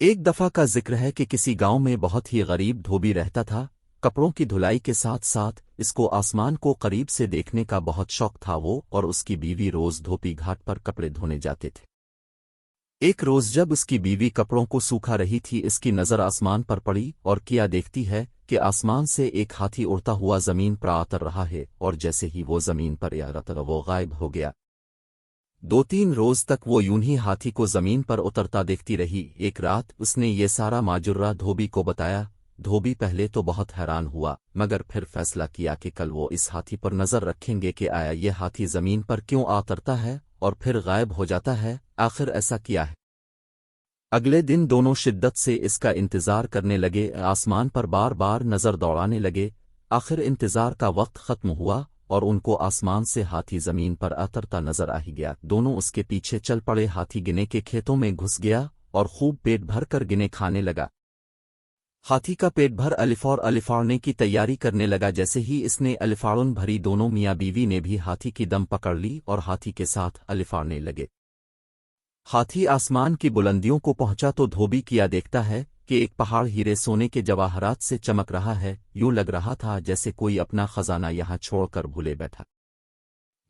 ایک دفعہ کا ذکر ہے کہ کسی گاؤں میں بہت ہی غریب دھوبی رہتا تھا۔ کپڑوں کی دھلائی کے ساتھ ساتھ اس کو آسمان کو قریب سے دیکھنے کا بہت شوق تھا۔ وہ اور اس کی بیوی روز دھوبی گھاٹ پر کپڑے دھونے جاتے تھے۔ ایک روز جب اس کی بیوی کپڑوں کو سوکھا رہی تھی، اس کی نظر آسمان پر پڑی اور کیا دیکھتی ہے کہ آسمان سے ایک ہاتھی اڑتا ہوا زمین پر اتر رہا ہے، اور جیسے ہی وہ زمین پر اترا وہ غائب ہو گیا۔ 2-3 روز تک وہ یوں ہی ہاتھی کو زمین پر اترتا دیکھتی رہی۔ ایک رات اس نے یہ سارا ماجرہ دھوبی کو بتایا۔ دھوبی پہلے تو بہت حیران ہوا، مگر پھر فیصلہ کیا کہ کل وہ اس ہاتھی پر نظر رکھیں گے کہ آیا یہ ہاتھی زمین پر کیوں اترتا ہے اور پھر غائب ہو جاتا ہے، آخر ایسا کیا ہے۔ اگلے دن دونوں شدت سے اس کا انتظار کرنے لگے، آسمان پر بار بار نظر دوڑانے لگے۔ آخر انتظار کا وقت ختم ہوا اور ان کو آسمان سے ہاتھی زمین پر اترتا نظر آ ہی گیا۔ دونوں اس کے پیچھے چل پڑے۔ ہاتھی گنے کے کھیتوں میں گھس گیا اور خوب پیٹ بھر کر گنے کھانے لگا۔ ہاتھی کا پیٹ بھر الفاڑنے کی تیاری کرنے لگا۔ جیسے ہی اس نے الفاڑن بھری، دونوں میاں بیوی نے بھی ہاتھی کی دم پکڑ لی اور ہاتھی کے ساتھ الفاڑنے لگے۔ ہاتھی آسمان کی بلندیوں کو پہنچا تو دھوبی کیا دیکھتا ہے کہ ایک پہاڑ ہیرے سونے کے جواہرات سے چمک رہا ہے۔ یوں لگ رہا تھا جیسے کوئی اپنا خزانہ یہاں چھوڑ کر بھولے بیٹھا۔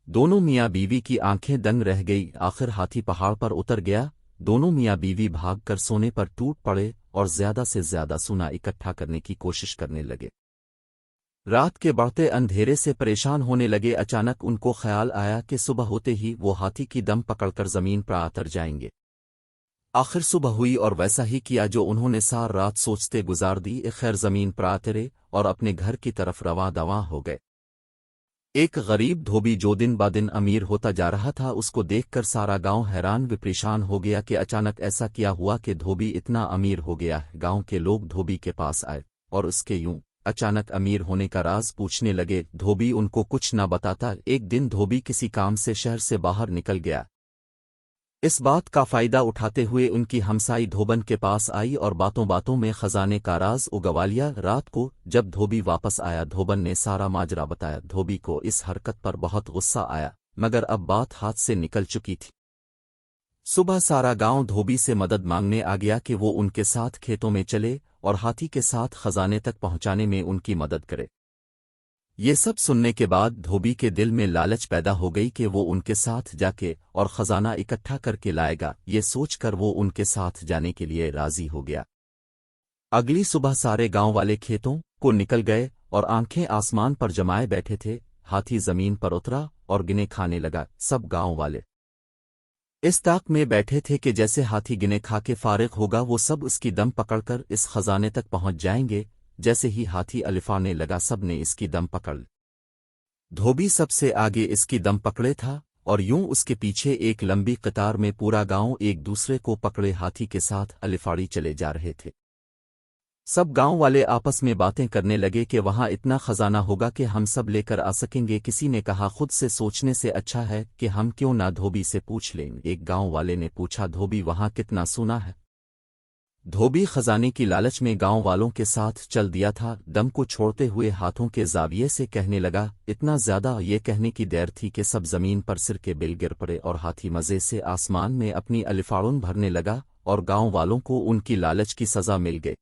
دونوں میاں بیوی کی آنکھیں دنگ رہ گئی۔ آخر ہاتھی پہاڑ پر اتر گیا۔ دونوں میاں بیوی بھاگ کر سونے پر ٹوٹ پڑے اور زیادہ سے زیادہ سونا اکٹھا کرنے کی کوشش کرنے لگے۔ رات کے بڑھتے اندھیرے سے پریشان ہونے لگے۔ اچانک ان کو خیال آیا کہ صبح ہوتے ہی وہ ہاتھی کی دم پکڑ کر زمین پر اتر جائیں گے۔ آخر صبح ہوئی اور ویسا ہی کیا جو انہوں نے سار رات سوچتے گزار دی۔ خیر زمین پر اترے اور اپنے گھر کی طرف رواں دواں ہو گئے۔ ایک غریب دھوبی جو دن بہ دن امیر ہوتا جا رہا تھا، اس کو دیکھ کر سارا گاؤں حیران و پریشان ہو گیا کہ اچانک ایسا کیا ہوا کہ دھوبی اتنا امیر ہو گیا ہے۔ گاؤں کے لوگ دھوبی کے پاس آئے اور اس کے یوں اچانک امیر ہونے کا راز پوچھنے لگے۔ دھوبی ان کو کچھ نہ بتاتا۔ ایک دن دھوبی کسی کام سے شہر سے باہر نکل گیا۔ اس بات کا فائدہ اٹھاتے ہوئے ان کی ہمسائی دھوبن کے پاس آئی اور باتوں باتوں میں خزانے کا راز اگوا لیا۔ رات کو جب دھوبی واپس آیا، دھوبن نے سارا ماجرا بتایا۔ دھوبی کو اس حرکت پر بہت غصہ آیا، مگر اب بات ہاتھ سے نکل چکی تھی۔ صبح سارا گاؤں دھوبی سے مدد مانگنے آ گیا کہ وہ ان کے ساتھ کھیتوں میں چلے اور ہاتھی کے ساتھ خزانے تک پہنچانے میں ان کی مدد کرے۔ یہ سب سننے کے بعد دھوبی کے دل میں لالچ پیدا ہو گئی کہ وہ ان کے ساتھ جا کے اور خزانہ اکٹھا کر کے لائے گا۔ یہ سوچ کر وہ ان کے ساتھ جانے کے لیے راضی ہو گیا۔ اگلی صبح سارے گاؤں والے کھیتوں کو نکل گئے اور آنکھیں آسمان پر جمائے بیٹھے تھے۔ ہاتھی زمین پر اترا اور گنے کھانے لگا۔ سب گاؤں والے اس طاق میں بیٹھے تھے کہ جیسے ہاتھی گنے کھا کے فارغ ہوگا وہ سب اس کی دم پکڑ کر اس خزانے تک پہنچ جائیں گے۔ جیسے ہی ہاتھی الفانے لگا، سب نے اس کی دم پکڑ لی۔ دھوبی سب سے آگے اس کی دم پکڑے تھا اور یوں اس کے پیچھے ایک لمبی قطار میں پورا گاؤں ایک دوسرے کو پکڑے ہاتھی کے ساتھ الفاڑی چلے جا رہے تھے۔ سب گاؤں والے آپس میں باتیں کرنے لگے کہ وہاں اتنا خزانہ ہوگا کہ ہم سب لے کر آ سکیں گے۔ کسی نے کہا خود سے سوچنے سے اچھا ہے کہ ہم کیوں نہ دھوبی سے پوچھ لیں۔ ایک گاؤں والے نے پوچھا، دھوبی وہاں کتنا سونا ہے؟ دھوبی خزانے کی لالچ میں گاؤں والوں کے ساتھ چل دیا تھا۔ دم کو چھوڑتے ہوئے ہاتھوں کے زاویے سے کہنے لگا، اتنا زیادہ یہ کہنے کی دیر تھی کہ سب زمین پر سر کے بل گر پڑے اور ہاتھی مزے سے آسمان میں اپنی الفاڑن بھرنے لگا اور گاؤں والوں کو ان کی لالچ کی سزا مل گئی۔